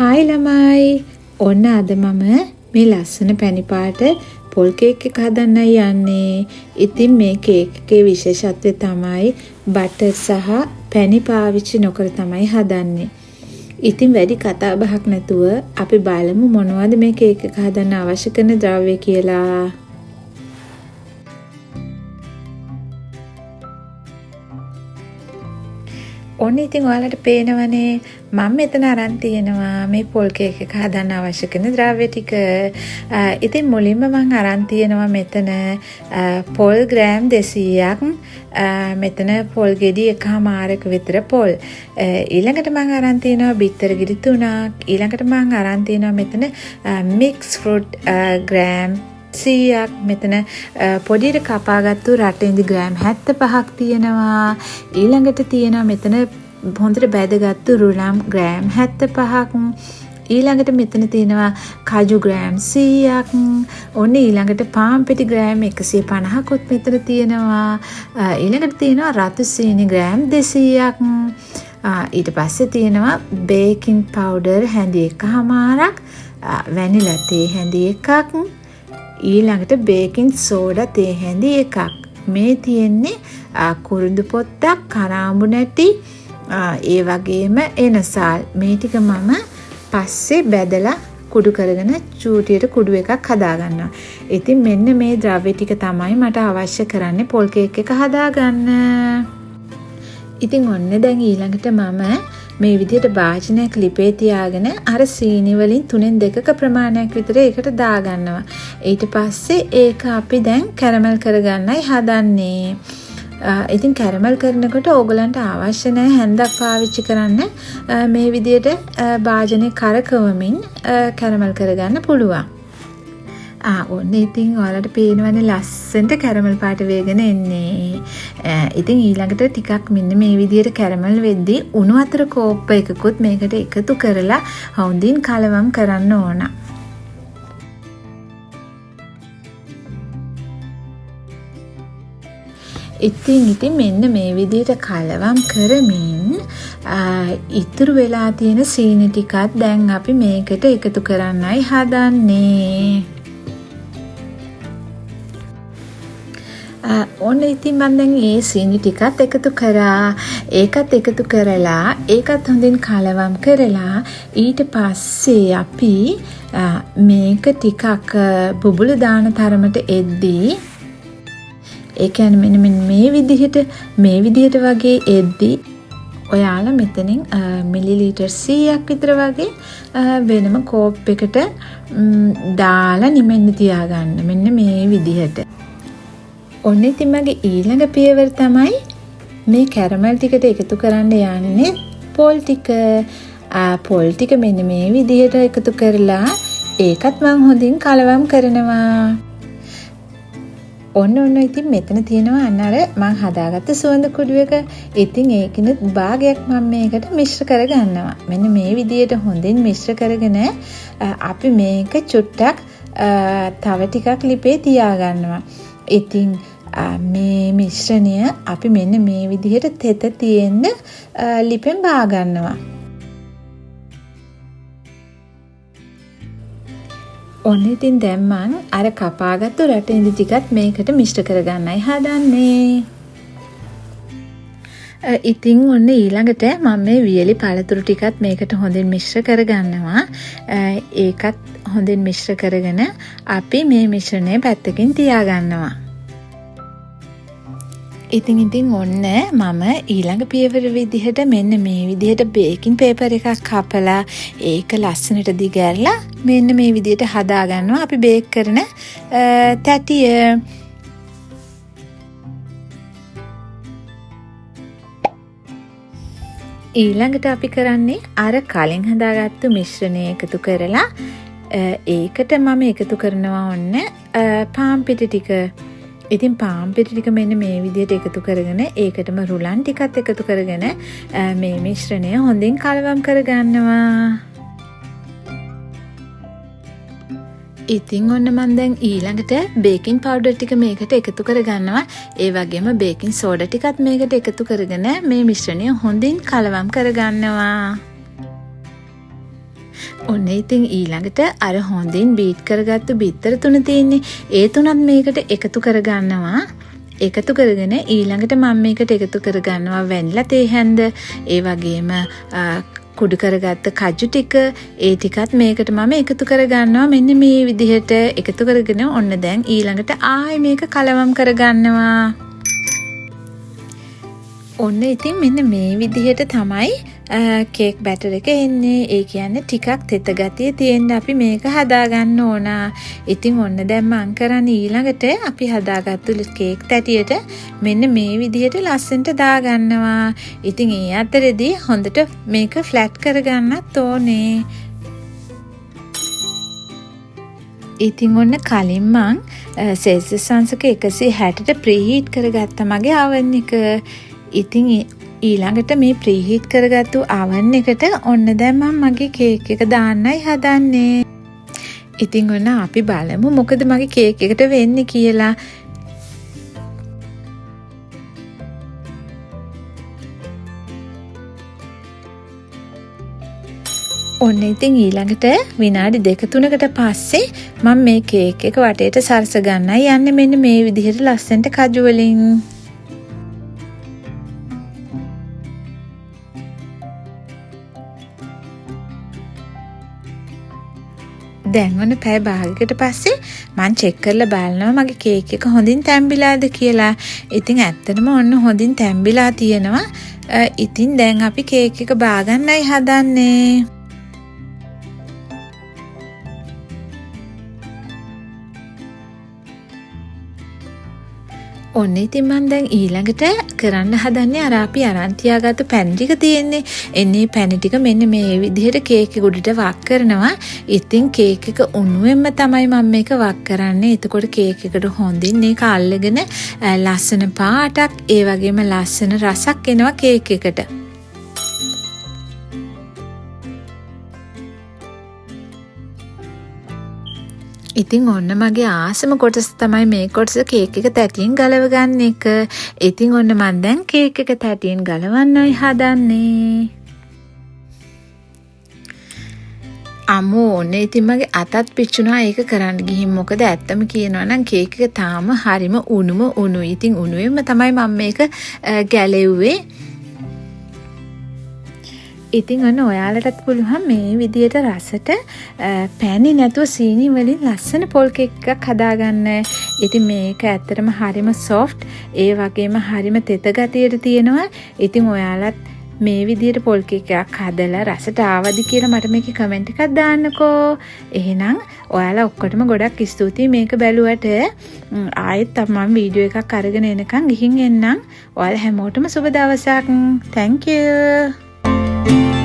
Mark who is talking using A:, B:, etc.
A: Hi ළමයි. ඔන්න අද මම මේ ලස්සන පැණි පාට පොල් කේක් එක හදන්නයි යන්නේ. ඉතින් මේ කේක් එකේ විශේෂත්වය තමයි බටර් සහ පැණි පාවිච්චි නොකර තමයි හදන්නේ. ඉතින් වැඩි කතා බහක් නැතුව අපි බලමු මොනවද මේ කේක් එක හදන්න අවශ්‍ය කරන ද්‍රව්‍ය කියලා. ඔන්න ඉතින් ඔයාලට පේනවනේ මම මෙතන අරන් තියෙනවා මේ පොල් කේක් එක හදන්න අවශ්‍ය කරන ද්‍රව්‍ය ටික. ඉතින් මුලින්ම මම අරන් තියෙනවා මෙතන පොල් ග්‍රෑම් 200ක්. මෙතන පොල් ගෙඩි එකමාරක විතර පොල්. ඊළඟට මම අරන් තියෙනවා බිත්තර ගෙඩි 3ක්. ඊළඟට මම අරන් තියෙනවා මෙතන මික්ස් ෆෘට් ග්‍රෑම් 100ක්. මෙතන පොඩියට කපාගත්තු රටින්දි ග්‍රෑම් 75ක් තියෙනවා. ඊළඟට තියෙනවා මෙතන හොඳට බැදගත්තු රුලම් ග්‍රෑම් 75ක්. ඊළඟට මෙතන තියෙනවා කජු ග්‍රෑම් 100ක්. ඔන්න ඊළඟට පාන් පිටි ග්‍රෑම් 150කුත් මෙතන තියෙනවා. ඊළඟට තියෙනවා රතු සීනි ග්‍රෑම් 200ක්. ඊට පස්සේ තියෙනවා බේකින් පවුඩර් හැඳි එකමාරක්. වැනිලා තේ හැඳි එකක්. ඊළඟට බේකින් සෝඩා තේ හැඳි එකක්. මේ තියෙන්නේ කුරුඳු පොත්තක්, කරාඹු නැටි, ඒ වගේම එනසාල්. මේ ටික මම පස්සේ බැදලා කුඩු කරගෙන චූටියට කුඩු එකක් හදාගන්නවා. ඉතින් මෙන්න මේ ද්‍රව්‍ය ටික තමයි මට අවශ්‍ය කරන්නේ පොල් කේක් එක හදාගන්න. ඉතින් ඔන්න දැන් ඊළඟට මම මේ විදිහට භාජනයක් ලිපේ තියාගෙන අර සීනි වලින් 3/2ක ප්‍රමාණයක් විතර ඒකට දාගන්නවා. ඊට පස්සේ ඒක අපි දැන් කැරමල් කරගන්නයි හදන්නේ. ඉතින් කැරමල් කරනකොට ඕගලන්ට අවශ්‍ය නැහැ හැන්දක් පාවිච්චි කරන්න. මේ විදිහට භාජනේ කරකවමින් කැරමල් කරගන්න පුළුවන්. ඔන්න ඉතින් ඔයාලට පේනවනේ ලස්සනට කැරමල් පාට වේගෙන එන්නේ. ඉතින් ඊළඟට ටිකක් මෙන්න මේ විදිහට කැරමල් වෙද්දී උණු වතුර කෝප්ප එකකුත් මේකට එකතු කරලා හොඳින් කලවම් කරන්න ඕන. ඉතින් මෙන්න මේ විදිහට කලවම් කරමින් ඉතුරු වෙලා තියෙන සීනි ටිකත් දැන් අපි මේකට එකතු කරන්නයි හදන්නේ. ඔන්න ඉතින් මම දැන් මේ සීනි ටිකත් එකතු කරා. ඒකත් එකතු කරලා ඒකත් හොඳින් කලවම් කරලා ඊට පස්සේ අපි මේක ටිකක් බුබුලු දාන තරමට එද්දී ඒ කියන්නේ මෙන්න මේ විදිහට වගේ එද්දී ඔයාලා මෙතනින් මිලිලීටර් 100ක් විතර වගේ වෙනම කෝප් එකට දාලා නිමෙන්න තියාගන්න. මෙන්න මේ විදිහට. ඔන්න ඉතින් මගේ ඊළඟ පියවර තමයි මේ කැරමල් ටිකට එකතු කරන්න යන්නේ පොල් ටික. පොල් ටික මෙන්න මේ විදිහට එකතු කරලා ඒකත් මම හොඳින් කලවම් කරනවා. ඔන්න ඉතින් මෙතන තියෙනවා අර මම හදාගත්ත සුවඳ කුඩු එක. ඉතින් ඒකිනුත් භාගයක් මම මේකට මිශ්‍ර කරගන්නවා. මෙන්න මේ විදිහට හොඳින් මිශ්‍ර කරගෙන අපි මේක චුට්ටක් තව ටිකක් ලිපේ තියාගන්නවා. ඉතින් මේ මිශ්‍රණය අපි මෙන්න මේ විදිහට තෙත තියෙන්න ලිපෙන් බා ගන්නවා. ඔන්න ඉතින් දැන් මම අර කපාගත්තු රටින්දි ටිකත් මේකට මිශ්‍ර කරගන්නයි හදන්නේ. ඉතින් ඔන්න ඊළඟට මම මේ වියලි පළතුරු ටිකත් මේකට හොඳින් මිශ්‍ර කරගන්නවා. ඒකත් හොඳින් මිශ්‍ර කරගෙන අපි මේ මිශ්‍රණය පැත්තකින් තියාගන්නවා. ඉතින් ඔන්න මම ඊළඟ පියවර විදිහට මෙන්න මේ විදිහට බේකින් පේපර් එකක් කපලා ඒක ලස්සනට දිගහැරලා මෙන්න මේ විදිහට හදාගන්නවා අපි බේක් කරන තැටිය. ඊළඟට අපි කරන්නේ අර කලින් හදාගත්තු මිශ්‍රණය එකතු කරලා ඒකට මම එකතු කරනවා ඔන්න පාන් පිටි ටික. ඉතින් පාන් පිටි ටික මෙන්න මේ විදිහට එකතු කරගෙන ඒකටම රුලන් ටිකත් එකතු කරගෙන මේ මිශ්‍රණය හොඳින් කලවම් කරගන්නවා. ඉතින් ඔන්න මම දැන් ඊළඟට බේකින් පවුඩර් ටික මේකට එකතු කරගන්නවා. ඒ වගේම බේකින් සෝඩා ටිකත් මේකට එකතු කරගෙන මේ මිශ්‍රණය හොඳින් කලවම් කරගන්නවා. ඔන්න ඉතින් ඊළඟට අර හොඳින් බීට් කරගත්තු බිත්තර තුන තියෙන්නේ. ඒ තුනත් මේකට එකතු කරගන්නවා. එකතු කරගෙන ඊළඟට මම මේකට එකතු කරගන්නවා වැනිලා තේ හැන්ද. ඒ වගේම කුඩු කරගත්ත කජු ටික ඒ ටිකත් මේකට මම එකතු කරගන්නවා. මෙන්න මේ විදිහට එකතු කරගෙන ඔන්න දැන් ඊළඟට ආයෙ මේක කලවම් කරගන්නවා. ඔන්න ඉතින් මෙන්න මේ විදිහට තමයි කේක් බැටර් එක එන්නේ. ඒ කියන්නේ ටිකක් තෙත ගතිය තියෙන්න අපි මේක හදාගන්න ඕන. ඉතින් ඔන්න දැන් මං කරන්නේ ඊළඟට අපි හදාගත්තු කේක් තැටියට මෙන්න මේ විදිහට ලස්සනට දාගන්නවා. ඉතින් ඒ අතරේදී හොඳට මේක ෆ්ලැට් කරගන්නත් ඕනේ. ඉතින් ඔන්න කලින් මං සෙල්සියස් අංශක 160ට ප්‍රීහීට් කරගත්තා මගේ oven එක. ඉතින් ඊළඟට මේ ප්‍රීහීට් කරගත්තු oven එකට ඔන්න දැන් මම මගේ කේක් එක දාන්නයි හදන්නේ. ඉතින් ඔන්න අපි බලමු මොකද මගේ කේක් එකට වෙන්නේ කියලා. ඔන්න ඉතින් ඊළඟට විනාඩි 2-3කට පස්සේ මම මේ කේක් එක වටේට සරස ගන්නයි යන්නේ මෙන්න මේ විදිහට ලස්සනට කජු වලින්. දැන් ඔන්න පැය භාගයකට පස්සේ මම චෙක් කරලා බලනවා මගේ කේක් එක හොඳින් තැම්බිලාද කියලා. ඉතින් ඇත්තටම ඔන්න හොඳින් තැම්බිලා තියෙනවා. ඉතින් දැන් අපි කේක් එක බාගන්නයි හදන්නේ. ඔන්න ඉතින් මම දැන් ඊළඟට කරන්න හදන්නේ අර අපි අරන් තියාගත්තු පැන් ටික තියෙන්නේ. එන්නේ පැන් ටික මෙන්න මේ විදිහට කේක් එක උඩට වක් කරනවා. ඉතින් කේක් එක උණුවෙන්ම තමයි මම මේක වක් කරන්නේ. එතකොට කේක් එකට හොඳින් මේක අල්ලගෙන ලස්සන පාටක් ඒ වගේම ලස්සන රසක් එනවා කේක් එකට. ඉතින් ඔන්න මගේ ආසම කොටස තමයි මේ කොටස කේක් එක තැටියෙන් ගලව ගන්න එක. ඉතින් ඔන්න මම දැන් කේක් එක තැටියෙන් ගලවන්නයි හදන්නේ. අම්මෝ ඔන්න ඉතින් මගේ අතත් පිච්චුණා ඒක කරන්න ගිහින්. මොකද ඇත්තම කියනවා නම් කේක් එක තාම හරිම උණුයි. ඉතින් උණුවෙන්ම තමයි මම මේක ගැලෙව්වේ. ඉතින් ඔන්න ඔයාලටත් පුළුවන් මේ විදියට රසට පැණි නැතුව සීනි වලින් ලස්සන පොල් කේක් එකක් හදාගන්න. ඉතින් මේක ඇත්තටම හරිම සොෆ්ට් ඒ වගේම හරිම තෙත ගතියට තියෙනවා. ඉතින් ඔයාලත් මේ විදියට පොල් කේක් එකක් හදලා රසට ආවද කියලා මට මේකේ කමෙන්ට් එකක් දාන්නකෝ. එහෙනම් ඔයාලා ඔක්කොටම ගොඩක් ස්තුතියි මේක බැලුවට. ආයෙත් මම වීඩියෝ එකක් අරගෙන එනකන් ගිහින් එන්නම්. ඔයාලා හැමෝටම සුබ දවසක්. Thank you.